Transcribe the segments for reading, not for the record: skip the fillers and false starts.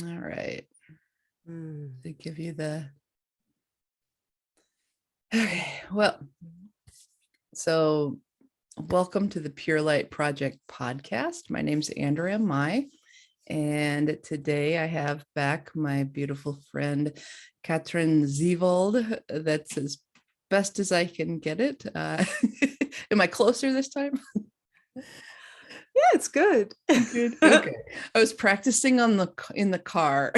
All right. To give you the. Okay. Well, so welcome to the Pure Light Project podcast. My name's Andrea Mai, and today I have back my beautiful friend, Katrin Seewaldt. That's as best as I can get it. Am I closer this time? Yeah, it's good. Good. Okay. I was practicing in the car.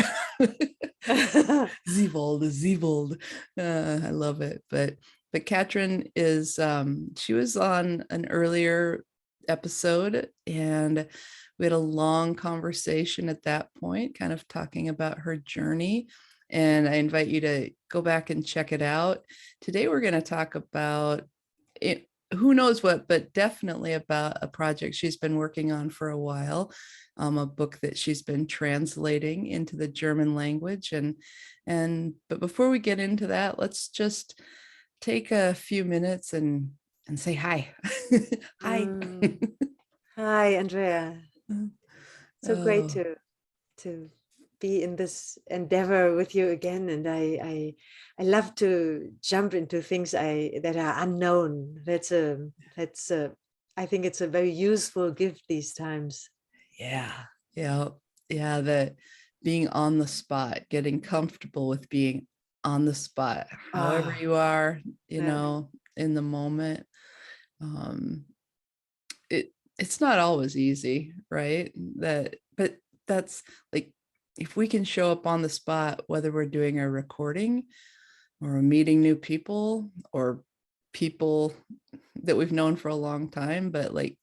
Seewaldt. I love it. But Katrin is she was on an earlier episode, and we had a long conversation at that point, kind of talking about her journey. And I invite you to go back and check it out. Today we're going to talk about it, who knows what, but definitely about a project she's been working on for a while, a book that she's been translating into the German language. But before we get into that, let's just take a few minutes and say hi. Hi. Hi, Andrea. So great Oh. to be in this endeavor with you again, and I love to jump into things that are unknown. I think it's a very useful gift these times. Yeah. That being on the spot, getting comfortable with being on the spot, however you are, Yeah. in the moment. um it's not always easy, right? But that's like, if we can show up on the spot, whether we're doing a recording or meeting new people or people that we've known for a long time, but like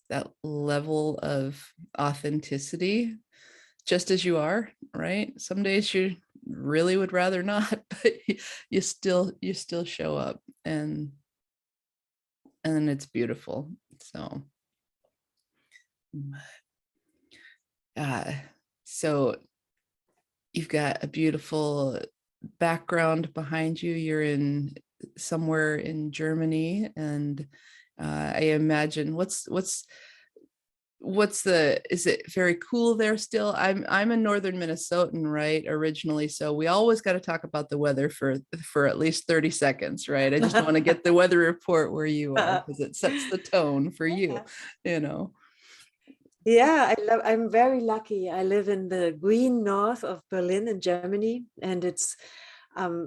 that level of authenticity, just as you are, right? Some days you really would rather not, but you still show up, and it's beautiful. So uh, so you've got a beautiful background behind you. You're in somewhere in Germany, and I imagine is it very cool there still? I'm a northern Minnesotan, right, originally, so we always got to talk about the weather for at least 30 seconds, right? I just want to get the weather report where you are, because it sets the tone for you. Yeah, I'm very lucky. I live in the green north of Berlin in Germany, and it's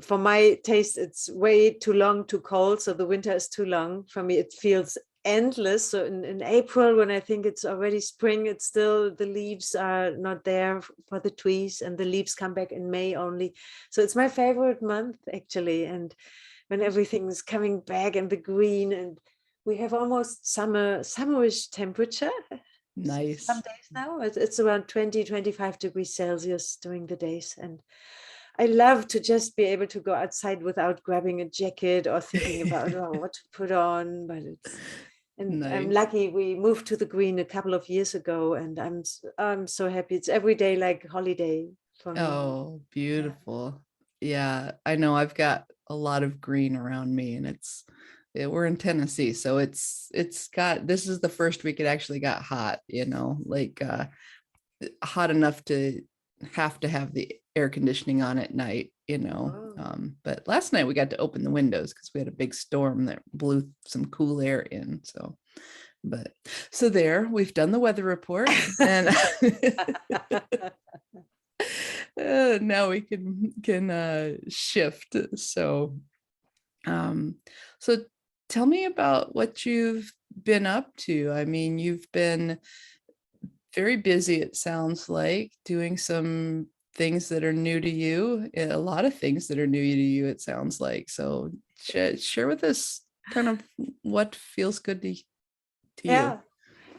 for my taste, it's way too long, too cold. So the winter is too long for me. It feels endless. So in April, when I think it's already spring, it's still, the leaves are not there for the trees, and the leaves come back in May only. So it's my favorite month, actually. And when everything's coming back and the green, and we have almost summerish temperature. Nice. Some days now it's around 20-25 degrees Celsius during the days, and I love to just be able to go outside without grabbing a jacket or thinking about what to put on. But Nice. I'm lucky we moved to the green a couple of years ago, and I'm so happy. It's every day like holiday for me. Oh, beautiful. Yeah, I know I've got a lot of green around me, and we're in Tennessee, so this is the first week it actually got hot, like hot enough to have the air conditioning on at night. But last night we got to open the windows because we had a big storm that blew some cool air in. So there, we've done the weather report, and now we can shift. So tell me about what you've been up to. I mean, you've been very busy, it sounds like, doing some things that are new to you, a lot of things that are new to you, it sounds like. So share with us kind of what feels good to you.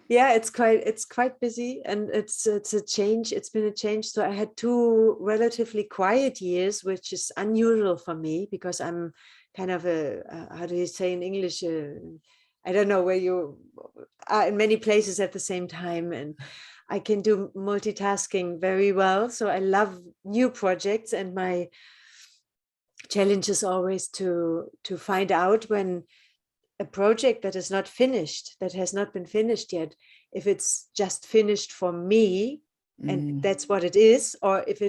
Yeah, it's quite busy, and it's a change. It's been a change. So I had 2 relatively quiet years, which is unusual for me, because I'm kind of how do you say in English? I don't know, where you are in many places at the same time, and I can do multitasking very well. So I love new projects, and my challenge is always to find out when a project that is not finished, that has not been finished yet, if it's just finished for me, and that's what it is, or if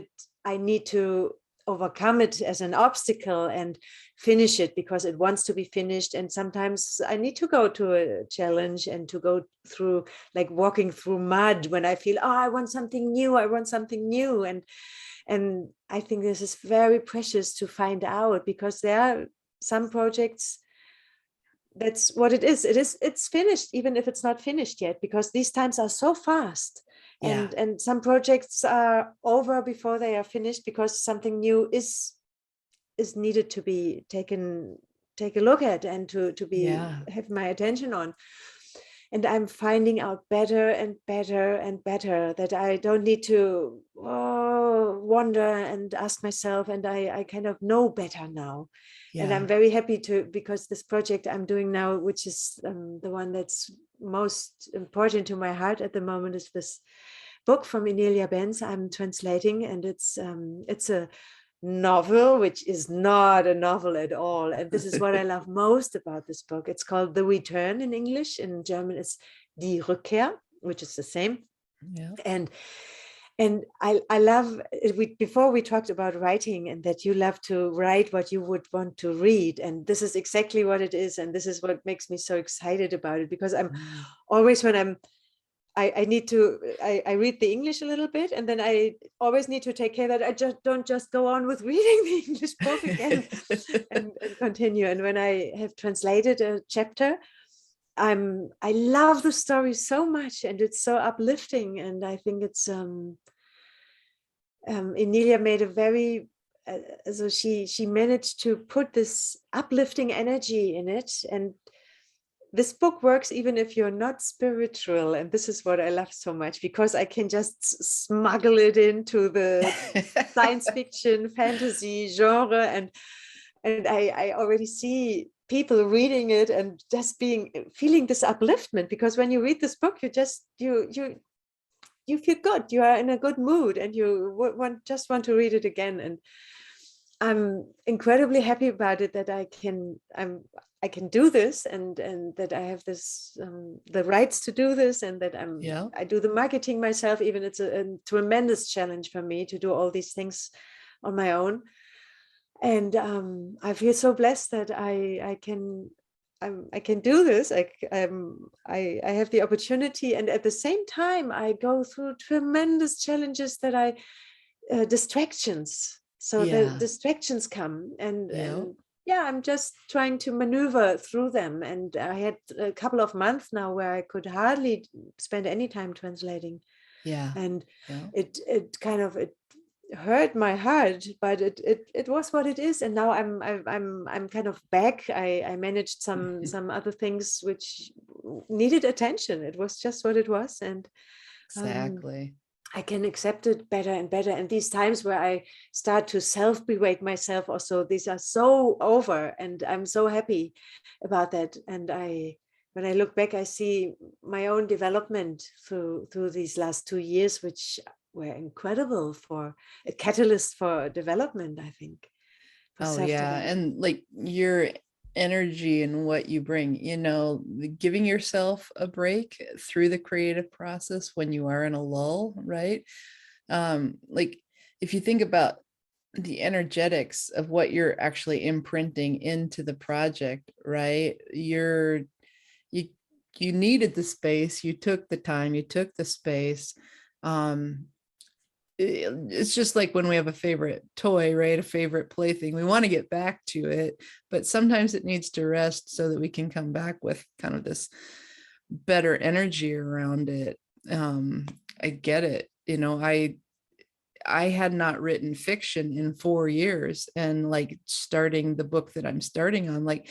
I need to overcome it as an obstacle and finish it because it wants to be finished. And sometimes I need to go to a challenge and to go through, like walking through mud, when I feel, oh, I want something new, and I think this is very precious to find out, because there are some projects, that's what it is. It's finished, even if it's not finished yet, because these times are so fast. Yeah. And some projects are over before they are finished, because something new is needed to be take a look at, and to be have my attention on. And I'm finding out better and better and better that I don't need to wonder and ask myself, and I kind of know better now. And I'm very happy because this project I'm doing now, which is the one that's most important to my heart at the moment, is this book from Inelia Benz I'm translating, and it's a novel, which is not a novel at all. And this is what I love most about this book. It's called The Return in English. In German, it's Die Rückkehr, which is the same. Yeah. And I love it. Before we talked about writing, and that you love to write what you would want to read. And this is exactly what it is. And this is what makes me so excited about it, because I'm always, when I need to, I read the English a little bit, and then I always need to take care that I don't go on with reading the English book again and continue. And when I have translated a chapter, I love the story so much, and it's so uplifting. And I think it's Emilia made a very so she managed to put this uplifting energy in it. And this book works even if you're not spiritual. And this is what I love so much, because I can just smuggle it into the science fiction, fantasy genre. And I already see people reading it and just feeling this upliftment, because when you read this book, you feel good, you are in a good mood, and you just want to read it again. And I'm incredibly happy about it, that I can do this, and that I have this the rights to do this, and that I do the marketing myself. Even it's a tremendous challenge for me to do all these things on my own. And I feel so blessed that I can do this. I have the opportunity, and at the same time I go through tremendous challenges that distractions. So the distractions come, and I'm just trying to maneuver through them. And I had a couple of months now where I could hardly spend any time translating. And it kind of hurt my heart, but it was what it is. And now I'm kind of back. I managed some other things which needed attention. It was just what it was. And exactly. I can accept it better and better. And these times where I start to self-berate myself also, these are so over, and I'm so happy about that. And when I look back, I see my own development through these last 2 years, which were incredible, for a catalyst for development, I think. Oh yeah. And like your energy and what you bring, giving yourself a break through the creative process when you are in a lull, right? Like if you think about the energetics of what you're actually imprinting into the project, right? You needed the space, you took the time, you took the space. It's just like when we have a favorite toy, right? A favorite plaything, we want to get back to it, but sometimes it needs to rest so that we can come back with kind of this better energy around it. I get it. I had not written fiction in 4 years, and like starting the book that I'm starting on, like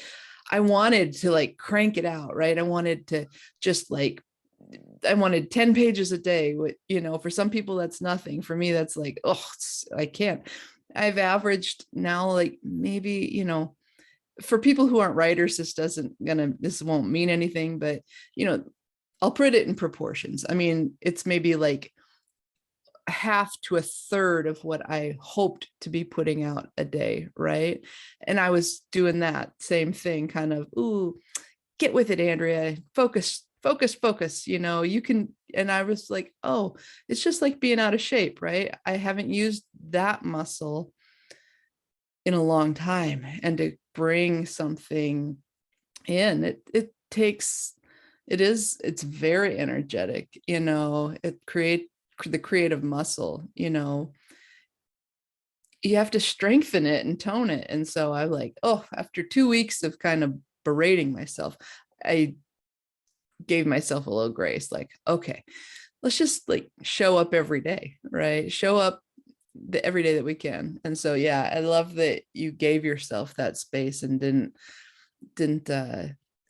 I wanted to like crank it out, right? I wanted to just like, I wanted 10 pages a day. For some people that's nothing. For me, that's like, oh, I can't. I've averaged now, like maybe, for people who aren't writers, this won't mean anything, but, I'll put it in proportions. I mean, it's maybe like half to a third of what I hoped to be putting out a day, right? And I was doing that same thing, kind of, ooh, get with it, Andrea, focus focus, focus, you can. And I was like, oh, it's just like being out of shape, right? I haven't used that muscle in a long time. And to bring something in, it takes, it's very energetic, it create the creative muscle, you have to strengthen it and tone it. And so I like, oh, after 2 weeks of kind of berating myself, I gave myself a little grace, like, okay, let's just like show up every day, right? Show up every day that we can. And so, yeah, I love that you gave yourself that space and didn't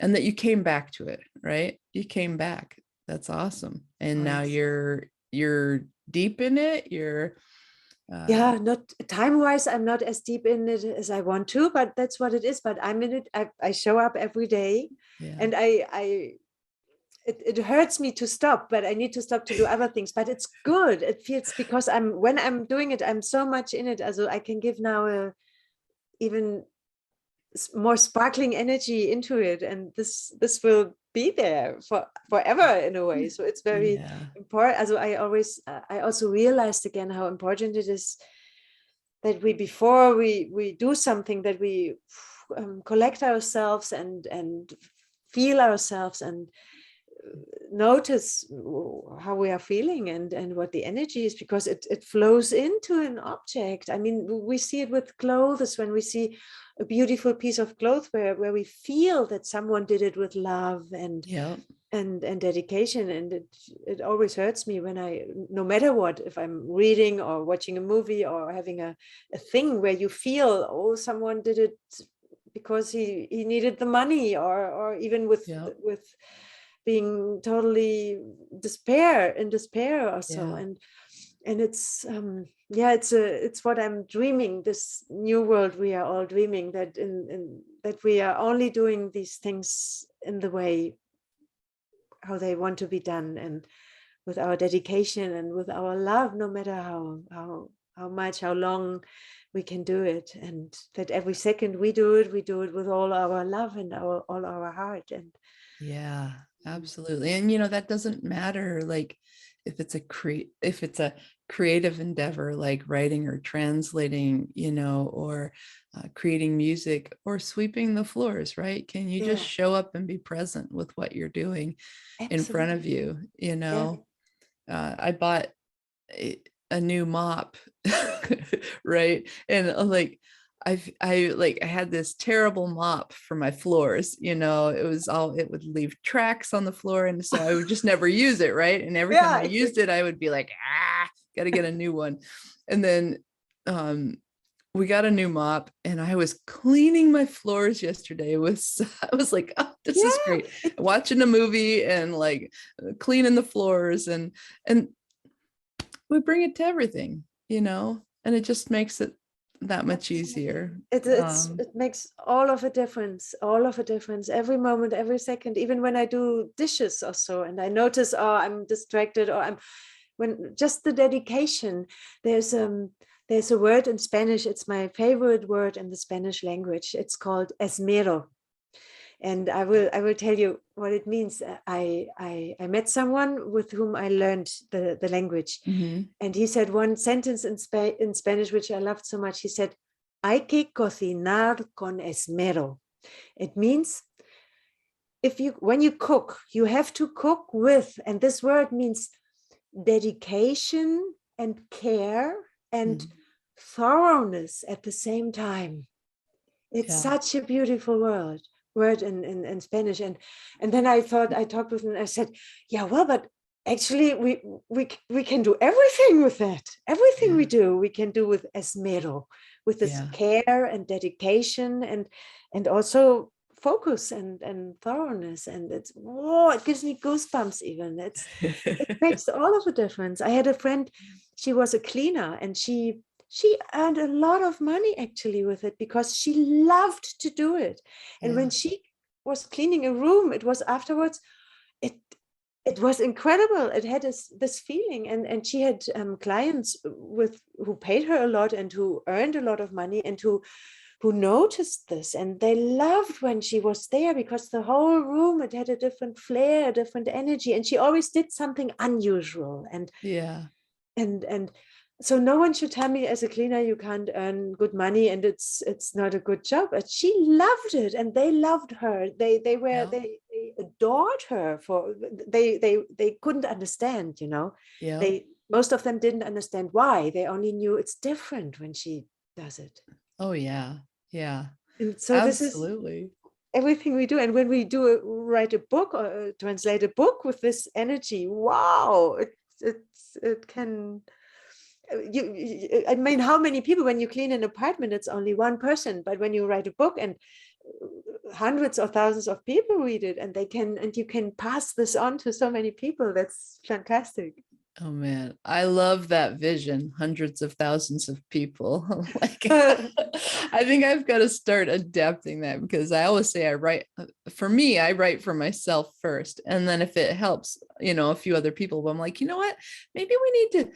and that you came back to it, right? You came back. That's awesome. And Oh, now you're deep in it. You're yeah, not time-wise, I'm not as deep in it as I want to, but that's what it is. But I'm in it. I show up every day, yeah, and it hurts me to stop, but I need to stop to do other things. But it's good. It feels, because when I'm doing it, I'm so much in it. Also, I can give now a even more sparkling energy into it, and this will be there for forever in a way. So it's very yeah, important. Also, I also realized again how important it is that before we do something, that we collect ourselves and feel ourselves and notice how we are feeling and what the energy is, because it flows into an object. I mean, we see it with clothes. When we see a beautiful piece of cloth where we feel that someone did it with love and yeah, dedication, and it always hurts me when no matter what, if I'm reading or watching a movie or having a thing where you feel, oh, someone did it because he needed the money, or even with yeah, being totally in despair or so. yeah, And it's yeah, it's what I'm dreaming, this new world we are all dreaming, that that we are only doing these things in the way how they want to be done, and with our dedication and with our love, no matter how much, how long we can do it, and that every second we do it with all our love and all our heart. And yeah, absolutely. And that doesn't matter, like if it's a creative endeavor like writing or translating, or creating music or sweeping the floors, right? Can you just yeah, show up and be present with what you're doing in front of absolutely. you? Yeah, I bought a new mop, right? And I had this terrible mop for my floors. It would leave tracks on the floor, and so I would just never use it, right? And every time yeah, I used it, I would be like, gotta get a new one. And then we got a new mop, and I was cleaning my floors yesterday I was like, oh, this is yeah. great. Watching a movie and like cleaning the floors, and we bring it to everything, and it just makes it that much Absolutely. easier. It makes all of a difference, every moment, every second, even when I do dishes or so, and I notice, oh, I'm distracted, or when just the dedication. There's a word in Spanish, it's my favorite word in the Spanish language. It's called esmero. And I will tell you what it means. I met someone with whom I learned the language, Mhm. and he said one sentence in Spanish which I loved so much. He said, "Hay que cocinar con esmero." It means when you cook, you have to cook with, and this word means dedication and care and Mhm. thoroughness at the same time. It's Yeah. such a beautiful word in Spanish. And then I talked with him and I said, yeah, well, but actually we can do everything with that. Everything we Yeah. do, we can do with esmero, with this Yeah. care and dedication and also focus and thoroughness. And it gives me goosebumps even. It makes all of a difference. I had a friend, she was a cleaner, and she earned a lot of money actually with it because she loved to do it. And Yeah. when she was cleaning a room, it was afterwards, it it was incredible. It had this feeling, and she had clients who paid her a lot and who earned a lot of money and who noticed this, and they loved when she was there, because the whole room, it had a different flair, a different energy, and she always did something unusual. Yeah. And so no one should tell me as a cleaner you can't earn good money and it's not a good job. But she loved it, and they loved her. Yeah. They adored her for they couldn't understand, Yeah. they most of them didn't understand why. They only knew it's different when she does it. Oh yeah. Yeah. And so this is Absolutely. everything we do. And when we write a book or translate a book with this energy, wow, it can I mean, how many people, when you clean an apartment, it's only one person, but when you write a book and hundreds or thousands of people read it, and you can pass this on to so many people, that's fantastic. Oh man, I love that vision. Hundreds of thousands of people. Like, I think I've got to start adapting that, because I always say for me, I write for myself first. And then if it helps, a few other people, but I'm like, you know what? Maybe we need to,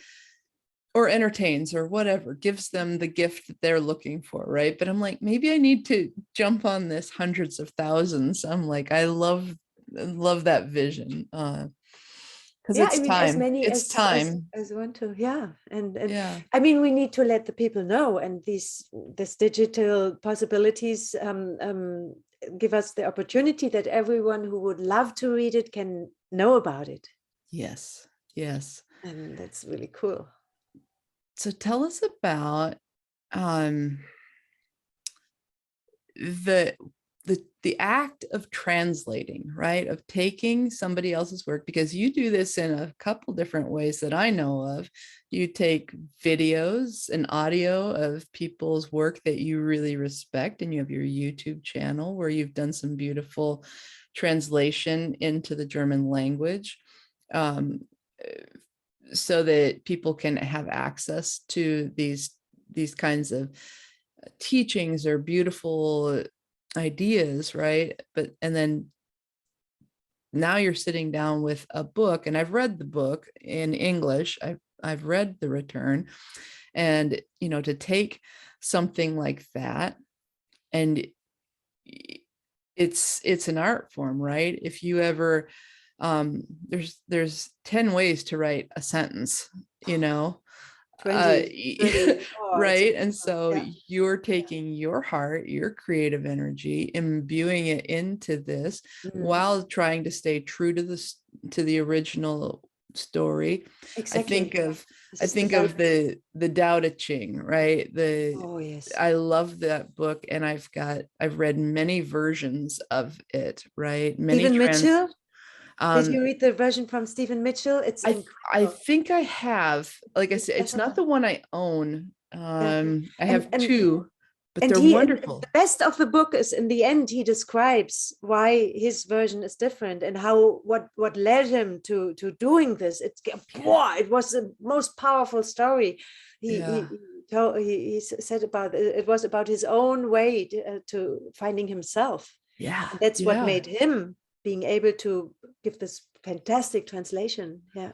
or entertains or whatever, gives them the gift that they're looking for. Right. But I'm like, maybe I need to jump on this hundreds of thousands. I'm like, I love that vision. Because Yeah, it's I mean, as time. many It's time. as want to. Yeah, and Yeah. I mean, we need to let the people know, and this digital possibilities give us the opportunity that everyone who would love to read it can know about it, Yes. Yes. and that's really cool. So tell us about um the the act of translating, right? Of taking somebody else's work, because you do this in a couple different ways that I know of. You take videos and audio of people's work that you really respect, and you have your YouTube channel where you've done some beautiful translation into the German language, um, so that people can have access to these kinds of teachings or beautiful ideas, right? And then now you're sitting down with a book, and I've read the book in English. I've read The Return, and to take something like that, and it's an art form, right? If you ever there's 10 ways to write a sentence, you know 20, 30. Oh, it's right? And incredible. so Yeah. you're taking your heart, your creative energy, imbuing it into this, Mhm. while trying to stay true to the original story. i think Exactly. of This i is the think of balance. the Tao Te Ching, right? Oh, yes. I love that book, and I've read many versions of it, right? Many Stephen Mitchell. Did um you read the version from Stephen Mitchell? It's I incredible. think I have, like I It's said, it's not better. the one I own. Yeah. I And have and two, but and they're he and the wonderful. best of the book is in the end he describes why his version is different and how what led him to doing this. Wow, it was the most powerful story. Yeah, He said about it was about his own way to finding himself. yeah, And that's what yeah, made him being able to give this fantastic translation. Yeah.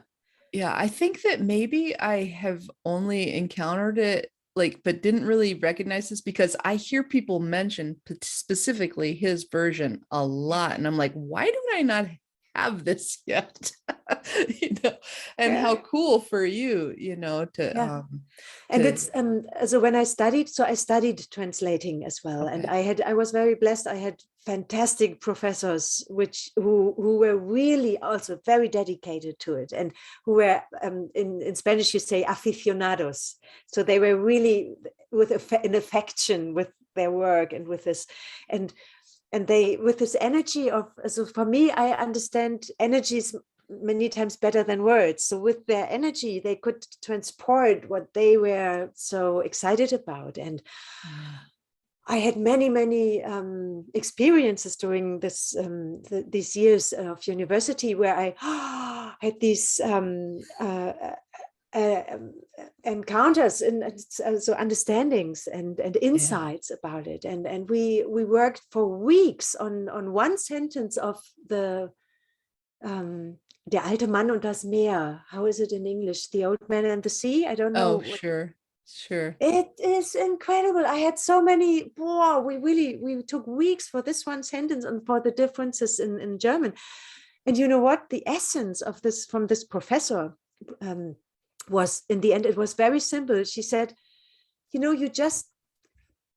yeah. I think that maybe I have only encountered it, like, but didn't really recognize this, because I hear people mention specifically his version a lot, and I'm like, why do I not have this yet? you know, and Yeah. how cool for you, Yeah. And to it's so when I studied translating as well, and okay, I was very blessed. I had fantastic professors who were really also very dedicated to it, and who were in Spanish you say aficionados. So they were really with an affection with their work and with this, and they with this energy of, so for me I understand energies many times better than words. So with their energy, they could transport what they were so excited about. And yeah, I had many experiences during these years of university where I had these uh, um, encounters and so understandings and yeah, insights about it. And we worked for weeks on one sentence of the Der alte Mann und das Meer. How is it in English? The Old Man and the Sea? I don't know oh what. sure, Sure. It is incredible. I had so many, wow, we took weeks for this one sentence and for the differences in German. And you know what? The essence of this from this professor was, in the end, it was very simple. She said, you just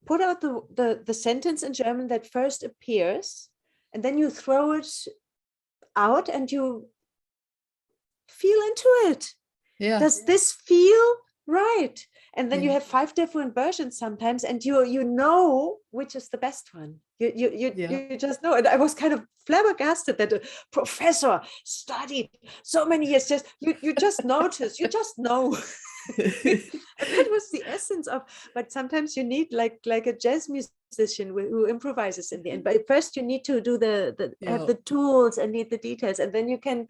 put out the sentence in German that first appears, and then you throw it out and you feel into it. Yeah. Does this feel right? And then you Yeah. have 5 different versions sometimes, and you know which is the best one. Yeah. You just know. And I was kind of flabbergasted that a professor studied so many years. Just you just notice, you just know. And that was the essence of. But sometimes you need like a jazz musician who improvises in the end. But first you need to do the have Yeah. the tools and need the details, and then you can.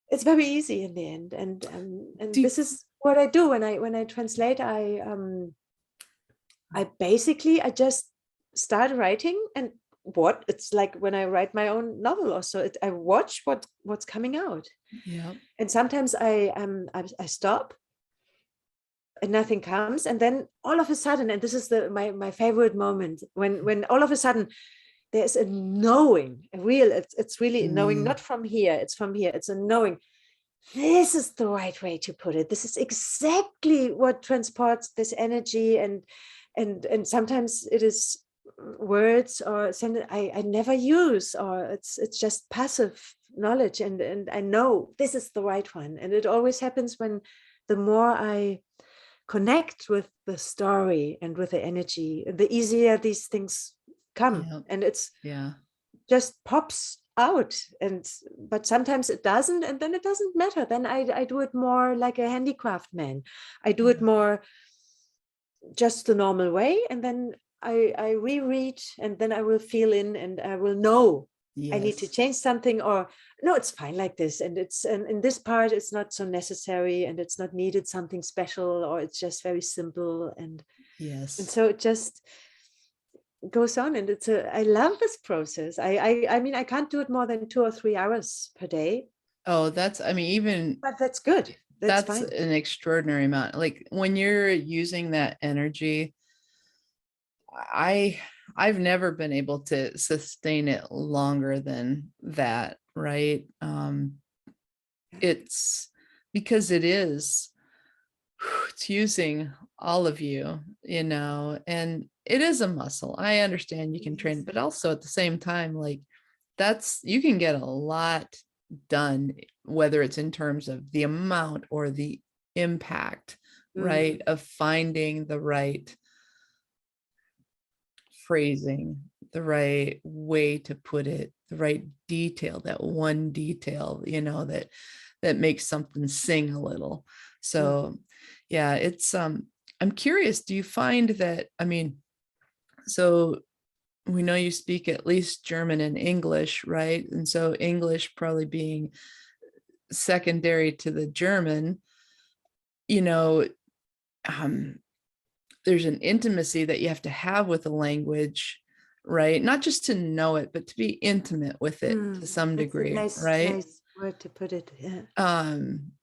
It's very easy in the end, and Do you, this is what I do when I translate. I basically I just start writing, and what it's like when I write my own novel. Also, I watch what's coming out, yeah. and sometimes I stop and nothing comes, and then all of a sudden, and this is my favorite moment when all of a sudden there's a knowing, a real. It's really knowing, Mm, not from here. It's from here. It's a knowing. This is the right way to put it. This is exactly what transports this energy, and sometimes it is words or sentence I never use, or it's just passive knowledge, and I know this is the right one. And it always happens when the more I connect with the story and with the energy, the easier these things come, yeah. and it's Yeah. just pops out. And but sometimes it doesn't, and then it doesn't matter. Then I do it more like a handicraft man. I do it Yeah. more just the normal way, and then I reread, and then I will feel in, and I will know I need to Yes. change something, or no, it's fine like this, and it's and in this part it's not so necessary, and it's not needed something special, or it's just very simple, and Yes. so it just goes on. And I love this process. I mean, I can't do it more than 2 or 3 hours per day, Oh, I mean, even but that's good. That's that's fine. an extraordinary amount. Like when you're using that energy, I I've never been able to sustain it longer than that, right? It's because it's using all of you, and it is a muscle. I understand you can train, Yes. but also at the same time, like you can get a lot done, whether it's in terms of the amount or the impact, right? Mm. Of finding the right phrasing, the right way to put it, the right detail, that one detail, that makes something sing a little. Mm. So yeah, I'm curious, do you find that, I mean, so we know you speak at least German and English, right? And so English probably being secondary to the German, you know, um, there's an intimacy that you have to have with the language, right? Not just to know it, but to be intimate with it to Mm. some That's a degree, nice right? nice word to put it. Yeah. Um,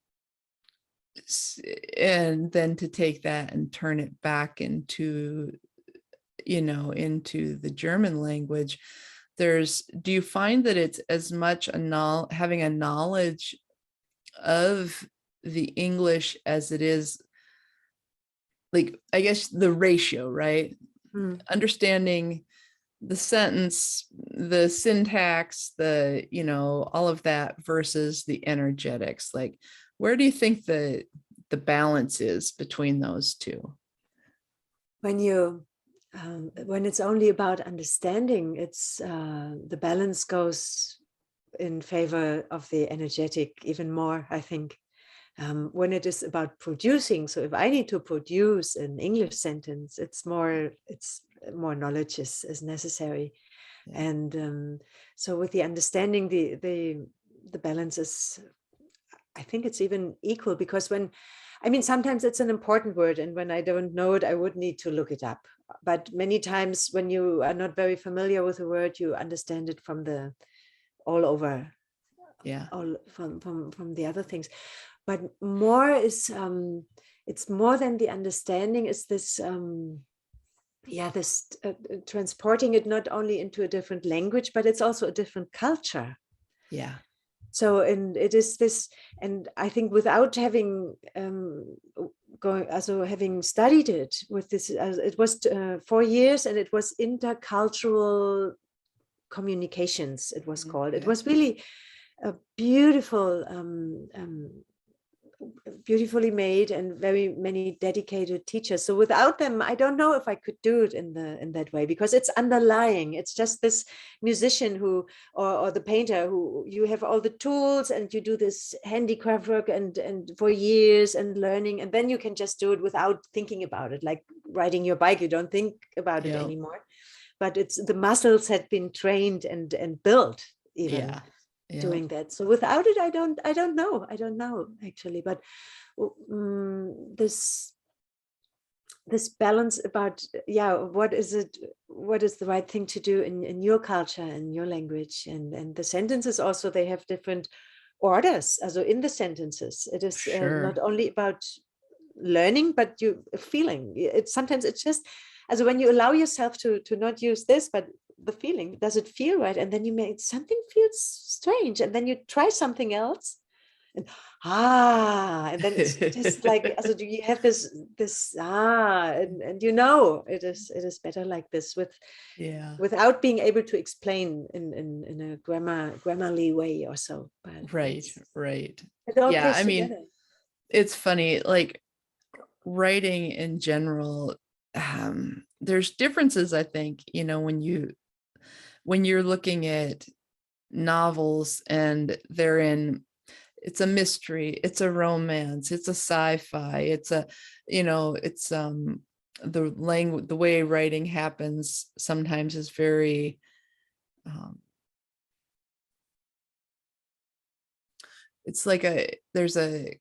and then to take that and turn it back into the German language. Do you find that it's as much having a knowledge of the English as it is, like, I guess the ratio, right? Mm. Understanding the sentence, the syntax, all of that versus the energetics. Like, where do you think the balance is between those two? When it's only about understanding, it's the balance goes in favor of the energetic even more, I think. When it is about producing, so if I need to produce an English sentence, it's more knowledge is necessary. Yeah. And so with the understanding, the balance is, I think it's even equal, because I mean, sometimes it's an important word, and when I don't know it, I would need to look it up. But many times when you are not very familiar with a word, you understand it from the all over, Yeah. all from the other things. But more is it's more than the understanding, is this this transporting it not only into a different language, but it's also a different culture. Yeah. So, and it is this, and I think without having having studied it with this, it was 4 years, and it was intercultural communications, it was called. It Okay. was really a beautiful beautifully made, and very many dedicated teachers. So without them, I don't know if I could do it in that way, because it's underlying. It's just this musician who, or the painter who, you have all the tools and you do this handicraft work and for years and learning, and then you can just do it without thinking about it, like riding your bike. You don't think about it Yeah. anymore, but it's the muscles had been trained and built even Yeah. Yeah. doing that. So without it, I don't know actually. But this balance about, what is the right thing to do in your culture and your language, and the sentences also, they have different orders. Also in the sentences, it is not Sure. only about learning, but you feeling it. Sometimes it's just, also when you allow yourself to not use this, but the feeling, does it feel right? And then you make something feels strange, and then you try something else, and and then it's just like, also do you have this and it is better like this, Yeah. without being able to explain in a grammarly way or so, but Right. Right. it all Yeah. plays I mean, together. it's funny, like writing in general, there's differences, I think, when you're looking at novels and they're in, it's a mystery, it's a romance, it's a sci-fi, it's a, it's the language, the way writing happens sometimes is very um, it's like there's a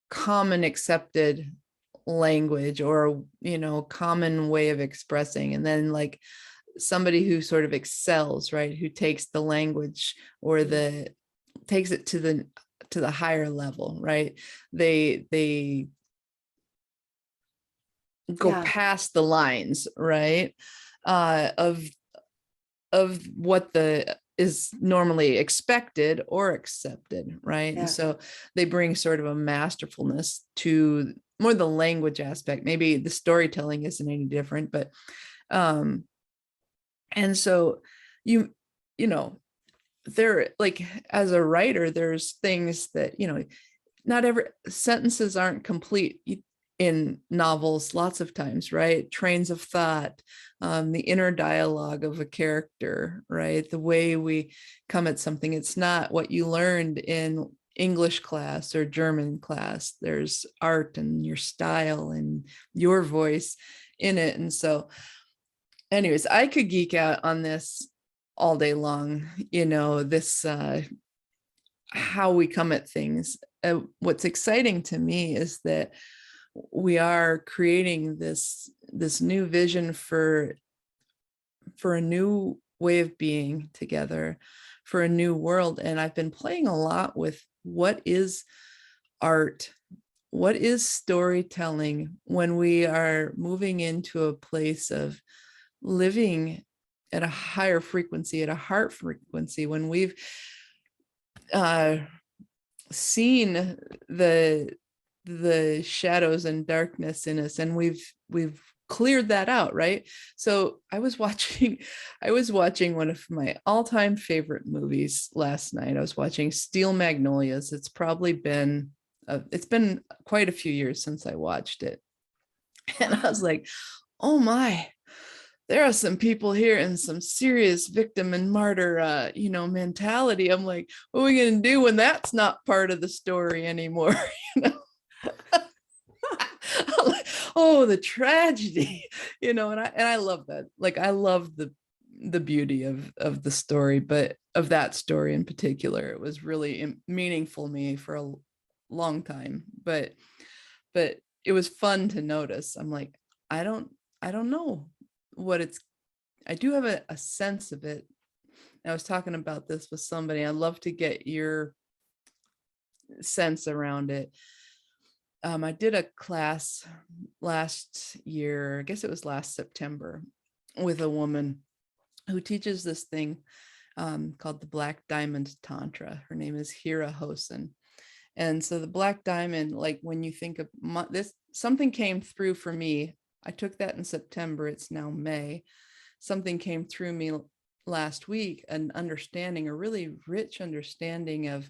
common accepted language, or common way of expressing, and then like somebody who sort of excels, right, who takes the language, or takes it to the higher level, right, they go Yeah, past the lines, right, of what the is normally expected or accepted, right, and yeah, so they bring sort of a masterfulness to more the language aspect. Maybe the storytelling isn't any different, but um and so you you know there, like, as a writer, there's things that, not every sentences aren't complete in novels lots of times, right, trains of thought, the inner dialogue of a character, right, the way we come at something, it's not what you learned in English class or German class. There's art and your style and your voice in it. And so anyways, I could geek out on this all day long, this how we come at things. What's exciting to me is that we are creating this new vision for a new way of being together, for a new world. And I've been playing a lot with what is art, what is storytelling, when we are moving into a place of living at a higher frequency, at a heart frequency, when we've uh, seen the shadows and darkness in us, and we've cleared that out, right? So I was watching one of my all-time favorite movies last night. I was watching Steel Magnolias. It's been quite a few years since I watched it. And I was like, oh my, there are some people here in some serious victim and martyr, mentality. I'm like, what are we going to do when that's not part of the story anymore? you know? Like, oh, the tragedy, and I love that. Like, I love the beauty of the story, but of that story in particular, it was really meaningful to me for a long time. But it was fun to notice. I'm like, I don't I don't know what it's I do have a sense of it. I was talking about this with somebody. I'd love to get your sense around it. I did a class last year, I guess it was last September, with a woman who teaches this thing called the Black Diamond Tantra. Her name is Hira Hosen. And so the Black Diamond, like when you think of this, something came through for me. I took that in September. It's now May. Something came through me last week, an understanding, a really rich understanding of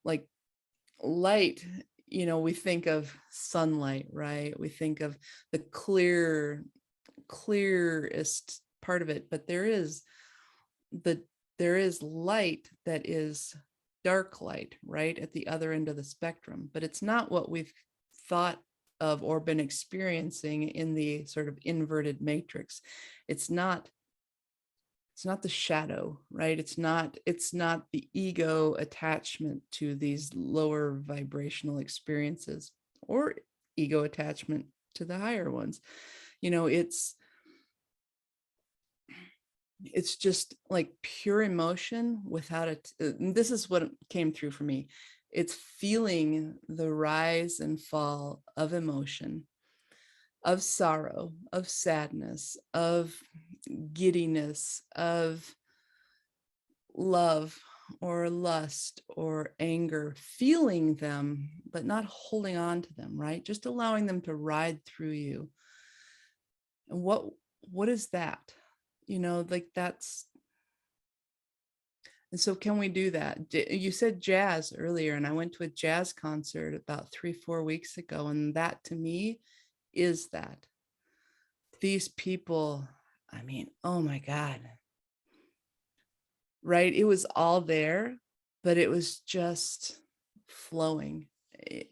like light. You know, we think of sunlight, right? We think of the clearest part of it, but there is light that is dark light, right, at the other end of the spectrum, but it's not what we've thought of or been experiencing in the sort of inverted matrix. It's not the shadow, right? It's not the ego attachment to these lower vibrational experiences, or ego attachment to the higher ones. You know, it's just like pure emotion without it. This is what came through for me. It's feeling the rise and fall of emotion, of sorrow, of sadness, of giddiness, of love or lust or anger, feeling them, but not holding on to them, right? Just allowing them to ride through you. And what is that? You know, like that's, and so can we do that? You said jazz earlier, and I went to a jazz concert about 3-4 weeks ago, and that to me is that. These people, I mean, oh my God, right? It was all there, but it was just flowing,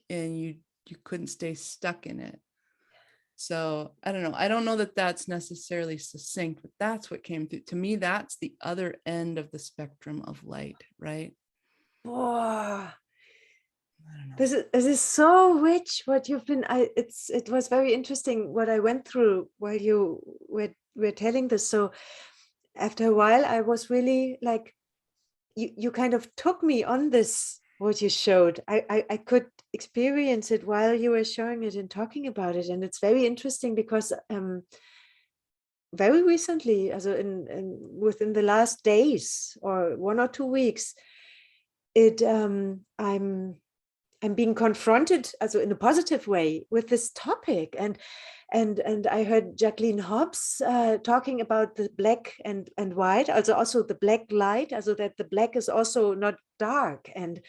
and you couldn't stay stuck in it. So I don't know. I don't know that that's necessarily succinct, but that's what came through to me. That's the other end of the spectrum of light, right? Whoa. I don't know. This is so rich what you've been. It was very interesting what I went through while you were telling this. So after a while, I was really like, you kind of took me on this, what you showed. I could experience it while you were showing it and talking about it. And it's very interesting because very recently, also within the last days or 1 or 2 weeks, I'm being confronted, also in a positive way, with this topic. And I heard Jacqueline Hobbs talking about the black and white, also the black light, also that the black is also not dark. And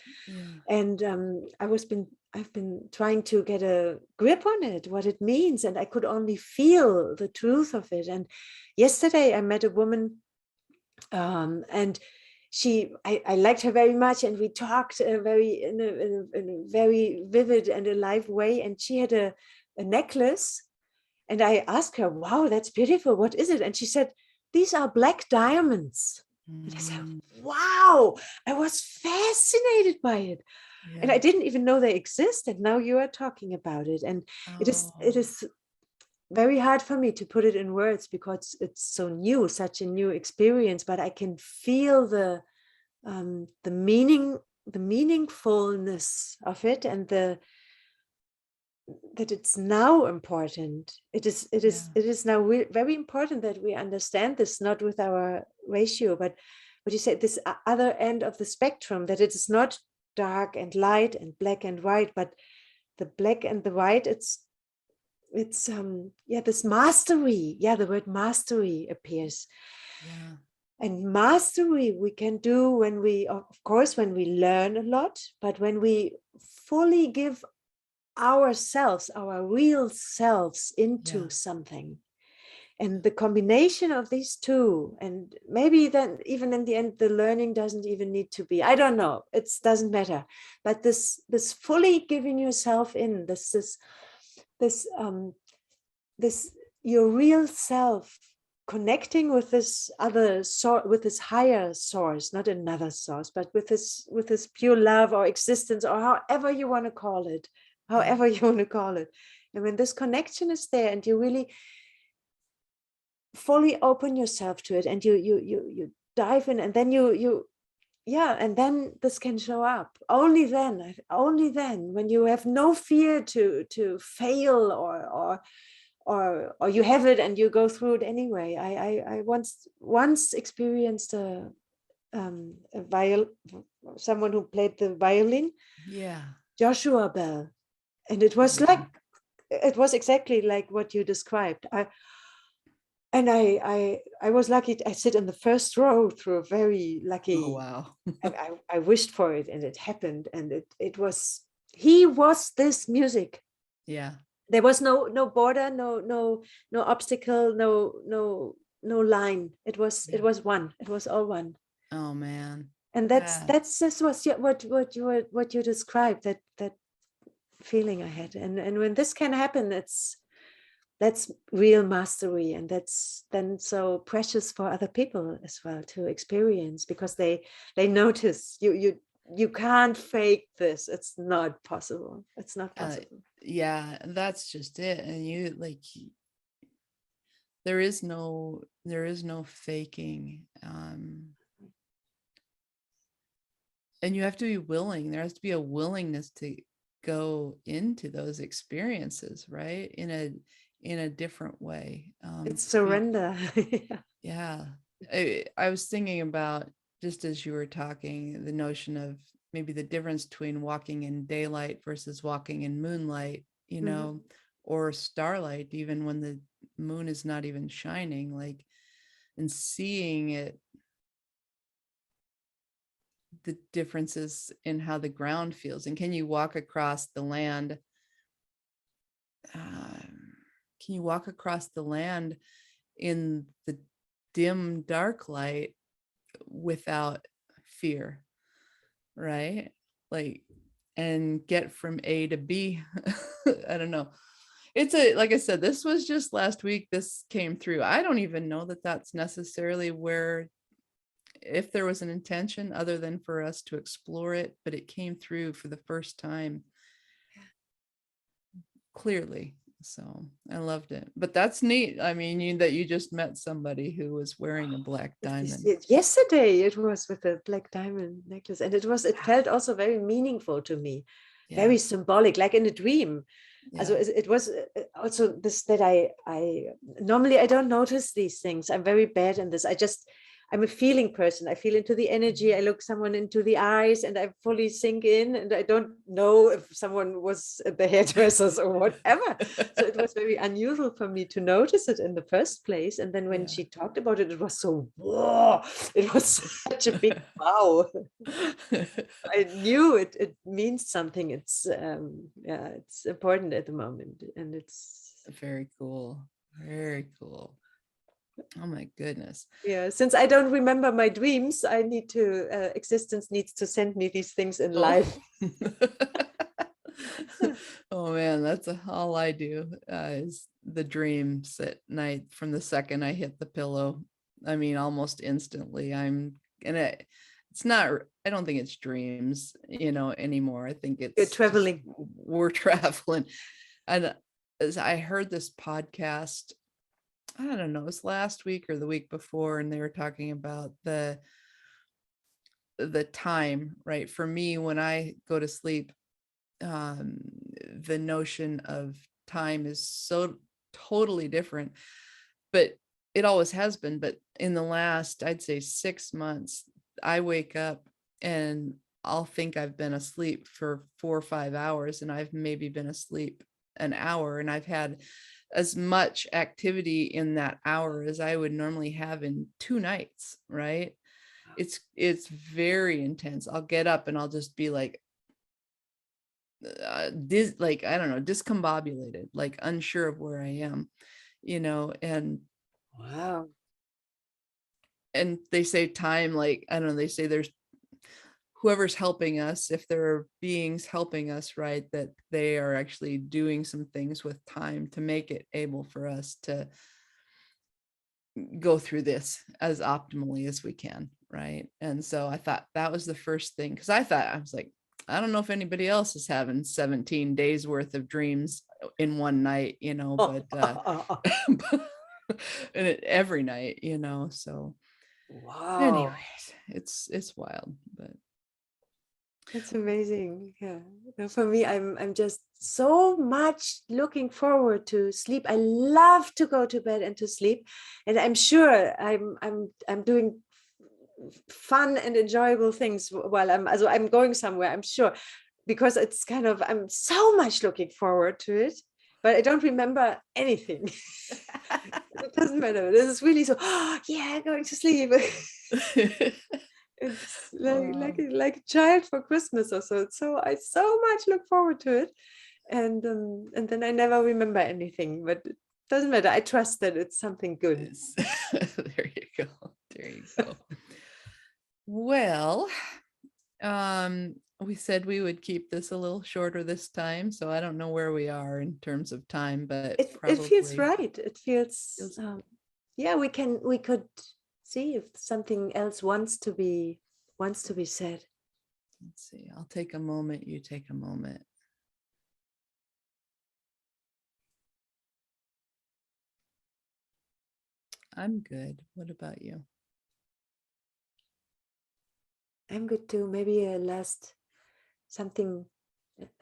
I've been trying to get a grip on it, what it means, and I could only feel the truth of it. And yesterday I met a woman, and I liked her very much, and we talked in a very vivid and alive way. And she had a necklace, and I asked her, "Wow, that's beautiful. What is it?" And she said, "These are black diamonds." And I said, "Wow!" I was fascinated by it, and I didn't even know they exist. And now you are talking about it, and it is very hard for me to put it in words because it's so new, such a new experience. But I can feel the meaningfulness of it, and that it's now important. It is now very important that we understand this, not with our ratio, but what you said, this other end of the spectrum, that it is not dark and light and black and white, but the black and the white, it's this mastery. The word mastery appears. And mastery we can do when we, of course, when we learn a lot, but when we fully give ourselves, our real selves, into something. And the combination of these two, and maybe then even in the end, the learning doesn't even need to be, I don't know, it doesn't matter. But this fully giving yourself in, this your real self, connecting with this other source, with this higher source, not another source, but with this pure love or existence, or however you want to call it, And when this connection is there, and you really fully open yourself to it, and you dive in, and then you yeah, and then this can show up only then, when you have no fear to fail, or you have it and you go through it anyway. I once experienced a someone who played the violin, Yeah. Joshua Bell, and it was like, Amazing. it was exactly like what you described. I was lucky. I sit in the first row through a very Oh, lucky. wow. I wished for it, and it happened. And it was, he was this music. Yeah. There was no border, no obstacle, no line. It Yeah. was one. It was all one. Oh, man. And Yeah. this was what you described, that feeling I had. And when this can happen, that's real mastery, and that's then so precious for other people as well to experience, because they notice you can't fake this. It's not possible. It's not possible. Yeah, that's just it. And you like, there is no faking. And you have to be willing. There has to be a willingness to go into those experiences, right? In a different way. It's To be, surrender. Yeah. yeah. I was thinking about, just as you were talking, the notion of maybe the difference between walking in daylight versus walking in moonlight, Mhm. or starlight, even when the moon is not even shining, like, and seeing it, the differences in how the ground feels. And can you walk across the land? Can you walk across the land in the dim, dark light without fear, right? Like, and get from A to B. I don't know. It's like I said, this was just last week. This came through. I don't even know that that's necessarily where, if there was an intention other than for us to explore it, but it came through for the first time clearly. So I loved it. But that's neat. I mean, that you just met somebody who was wearing a black diamond. Yesterday it was with a black diamond necklace, and it Wow. felt also very meaningful to me, Yeah. very symbolic, like in a dream. Also, Yeah. it was also this, that I normally I don't notice these things. I'm very bad in this. I'm a feeling person. I feel into the energy. I look someone into the eyes, and I fully sink in, and I don't know if someone was at the hairdressers or whatever. So it was very unusual for me to notice it in the first place. And then when Yeah. she talked about it, it was so, whoa, it was such a big wow. I knew it means something. Yeah, it's important at the moment, and it's, Very cool. Very cool. Oh my goodness. yeah. Since I don't remember my dreams, I need to existence needs to send me these things in Oh. life. Oh man, that's all I do, is the dreams at night from the second I hit the pillow. I mean, almost instantly and it's not, I don't think it's dreams, anymore. I think You're it's just traveling. we're traveling. And as I heard this podcast, I don't know, it was last week or the week before, and they were talking about the time, right? For me, when I go to sleep, um, the notion of time is so totally different, but it always has been. But in the last, I'd say 6 months, I wake up and I'll think I've been asleep for 4 or 5 hours, and I've maybe been asleep an hour, and I've had as much activity in that hour as I would normally have in 2 nights, right? It's very intense. I'll get up and I'll just be like, like, I don't know, discombobulated, like unsure of where I am, and Wow. they say time, like, I don't know, they say there's whoever's helping us, if there are beings helping us, right, that they are actually doing some things with time to make it able for us to go through this as optimally as we can, right? And so I thought that was the first thing, because I was like, I don't know if anybody else is having 17 days worth of dreams in one night, but and every night, so Wow. anyways, it's wild. but It's amazing. Yeah. No, for me, I'm just so much looking forward to sleep. I love to go to bed and to sleep. And I'm sure I'm doing fun and enjoyable things while I'm going somewhere, I'm sure, because it's kind of, I'm so much looking forward to it, but I don't remember anything. It doesn't matter. This is really so, oh, yeah, going to sleep. It's wow. like a child for Christmas or so. So I so much look forward to it, and then I never remember anything. But it doesn't matter. I trust that it's something good. There you go. There you go. Well, we said we would keep this a little shorter this time, so I don't know where we are in terms of time, but It feels probably right. It feels feels yeah. We could see if something else wants to be said. let's see. I'll take a moment, you take a moment. I'm good. What about you? I'm good too. Maybe a last something,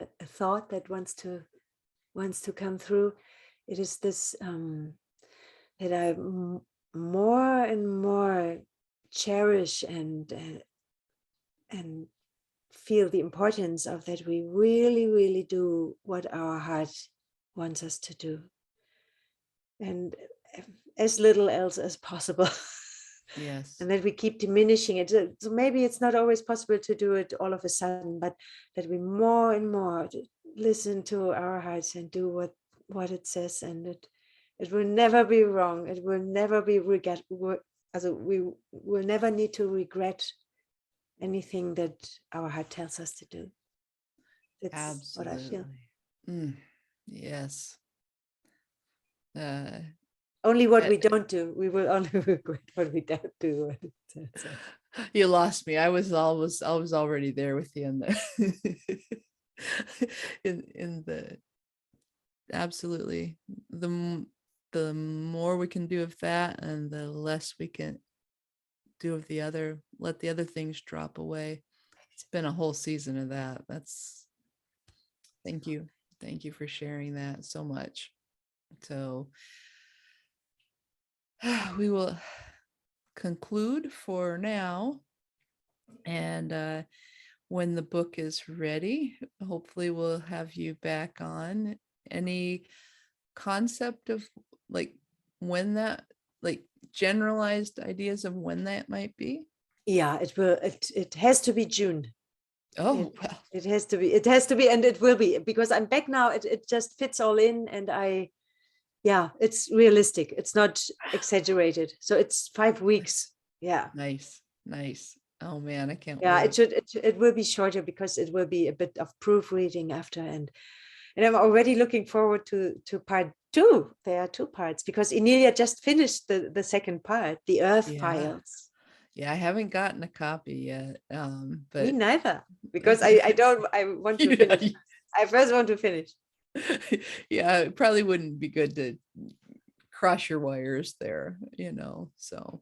a thought that wants to come through. It is this that I more and more cherish and feel the importance of, that we really, really do what our heart wants us to do, and as little else as possible. Yes. And that we keep diminishing it. So maybe it's not always possible to do it all of a sudden, but that we more and more listen to our hearts and do what it says, and it will never be wrong. It will never be regret. We will never need to regret anything that our heart tells us to do. That's what I feel. Absolutely. Yes. Uh, Only what eh, we don't do. We will only regret what we don't do. you lost me. I was already there with you in the in the absolutely the more we can do of that and the less we can do of the other, let the other things drop away. It's been a whole season of that. That's thank you. Thank you for sharing that so much. So we will conclude for now. And when the book is ready, hopefully we'll have you back on. Any concept of like when that, like generalized ideas of when that might be? Yeah, it will. It has to be June. Oh, well, It has to be. It has to be, and it will be, because I'm back now. It just fits all in, and yeah, it's realistic. It's not exaggerated. So it's 5 weeks. Yeah. nice, nice. Oh man, I can't Yeah, wait. it will be shorter, because it will be a bit of proofreading after, and I'm already looking forward to part two. There are two parts, because Inelia just finished the second part, the Earth Yeah. Files. Yeah, I haven't gotten a copy yet. Me But neither, because I want to yeah, finish. I first want to finish. yeah, it probably wouldn't be good to cross your wires there, So,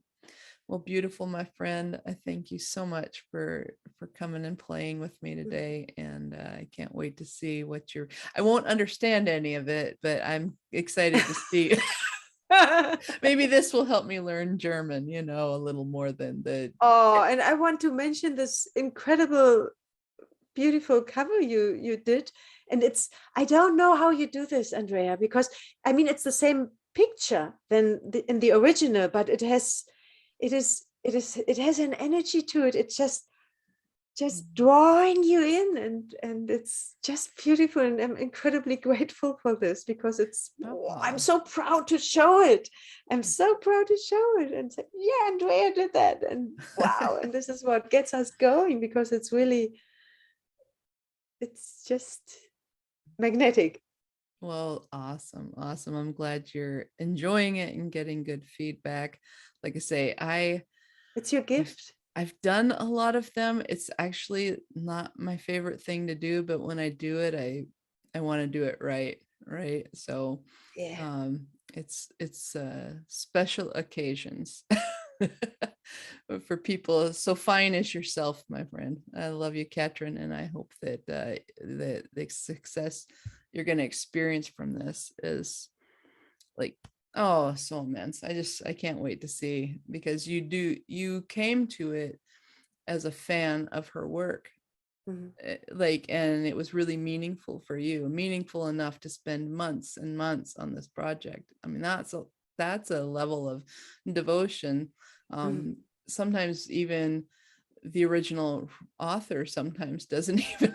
well, beautiful, my friend. I thank you so much for coming and playing with me today, and I can't wait to see what you're. I won't understand any of it, but I'm excited to see. Maybe this will help me learn German, a little more than the. Oh, and I want to mention this incredible, beautiful cover you did. And I don't know how you do this, Andrea, because I mean, it's the same picture than in the original, but it has an energy to it. It's just drawing you in, and it's just beautiful, and I'm incredibly grateful for this, because I'm Oh, so proud to show it. I'm so proud to show it and say, yeah, Andrea did that, and wow, and this is what gets us going, because it's just magnetic. well, awesome, awesome. I'm glad you're enjoying it and getting good feedback. Like I say, It's your I've gift. I've done a lot of them. It's actually not my favorite thing to do, but when I do it, I want to do it right, right? So Yeah. it's special occasions. for people so fine as yourself, my friend. I love you, Katrin, and I hope that the success you're going to experience from this is like, oh, so immense. I can't wait to see, because you came to it as a fan of her work, like, and it was really meaningful for you, meaningful enough to spend months and months on this project. I mean, that's a level of devotion. Sometimes even the original author sometimes doesn't even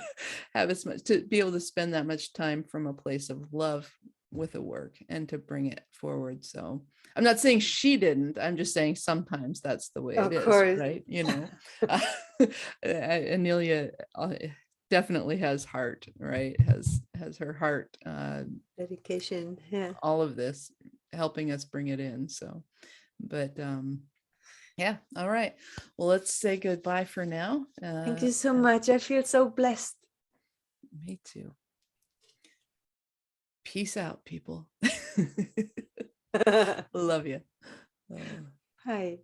have as much to be able to spend that much time from a place of love with a work and to bring it forward. So I'm not saying she didn't, I'm just saying sometimes that's the way it Of is, course. right? Inelia definitely has heart, right? Has her heart, Dedication. Yeah. all of this helping us bring it in. So, but yeah, all right, well, let's say goodbye for now. Thank you so much. I feel so blessed. Me too. Peace out, people. Love you. Hi.